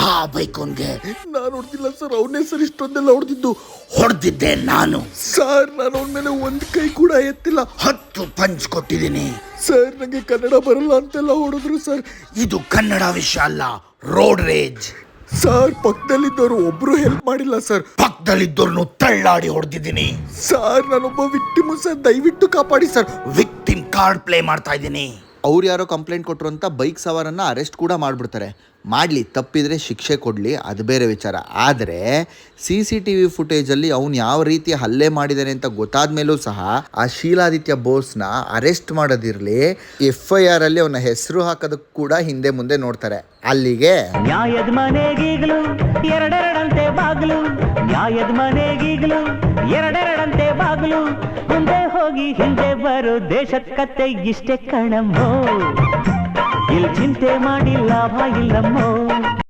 ಆ ಬೈಕೋನ್ಗೆ ನಾನು ಹೊಡೆದಿಲ್ಲ ಸರ್, ಅವನೇ ಸರ್ ಇಷ್ಟೊಂದೆಲ್ಲ ಹೊಡೆದಿದ್ದೆ ನಾನು ಸರ್. ನಾನು ಅವನ ಮೇಲೆ ಒಂದ್ ಕೈ ಕೂಡ ಎತ್ತಿಲ್ಲ. 10 ಪಂಚ್ ಕೊಟ್ಟಿದ್ದೀನಿ ಸರ್. ನಂಗೆ ಕನ್ನಡ ಬರಲ್ಲ ಅಂತೆಲ್ಲ ಹೊಡೆದ್ರು ಸರ್. ಇದು ಕನ್ನಡ ವಿಷಯ ಅಲ್ಲ, ರೋಡ್ ರೇಜ್ ಸರ್. ಪಕ್ಕದಲ್ಲಿದ್ದವರು ಒಬ್ರು ಹೆಲ್ಪ್ ಮಾಡಿಲ್ಲ ಸರ್. ಪಕ್ಕದಲ್ಲಿದ್ದವ್ರನ್ನು ತಳ್ಳಾಡಿ ಹೊಡೆದಿದ್ದೀನಿ ಸರ್. ನಾನೊಬ್ಬ ವಿಕ್ಟಿಮು ಸರ್, ದಯವಿಟ್ಟು ಕಾಪಾಡಿ ಸರ್. ವಿಕ್ಟಿಮ್ ಕಾರ್ಡ್ ಪ್ಲೇ ಮಾಡ್ತಾ ಇದ್ದೀನಿ. ಅವ್ರು ಯಾರೋ ಕಂಪ್ಲೇಂಟ್ ಕೊಟ್ಟರು ಅಂತ ಬೈಕ್ ಸವಾರನ್ನು ಅರೆಸ್ಟ್ ಕೂಡ ಮಾಡಿಬಿಡ್ತಾರೆ. ಮಾಡಲಿ, ತಪ್ಪಿದರೆ ಶಿಕ್ಷೆ ಕೊಡಲಿ, ಅದು ಬೇರೆ ವಿಚಾರ. ಆದರೆ CCTV ಫುಟೇಜಲ್ಲಿ ಅವನು ಯಾವ ರೀತಿ ಹಲ್ಲೆ ಮಾಡಿದ್ದಾನೆ ಅಂತ ಗೊತ್ತಾದ ಮೇಲೂ ಸಹ ಆ ಶೀಲಾದಿತ್ಯ ಬೋಸ್ನ ಅರೆಸ್ಟ್ ಮಾಡೋದಿರಲಿ, FIR ಅಲ್ಲಿ ಅವನ ಹೆಸರು ಹಾಕೋದಕ್ಕೆ ಕೂಡ ಹಿಂದೆ ಮುಂದೆ ನೋಡ್ತಾರೆ. ಅಲ್ಲಿಗೆ ನ್ಯಾಯದ ಮನೆಗೀಗಲು ಎರಡೆರಡಂತೆ ಬಾಗಿಲು, ನ್ಯಾಯದ ಮನೆಗೀಗಲು ಎರಡೆರಡಂತೆ ಬಾಗಿಲು, ಮುಂದೆ ಹೋಗಿ ಹಿಂದೆ ಬರೋ ದೇಶದ ಕತ್ತೆ ಇಷ್ಟೇ ಕಣಮ್ಮೋ, ಇಲ್ಲಿ ಚಿಂತೆ ಮಾಡಿ ಲಾಭ ಇಲ್ಲಮ್ಮೋ.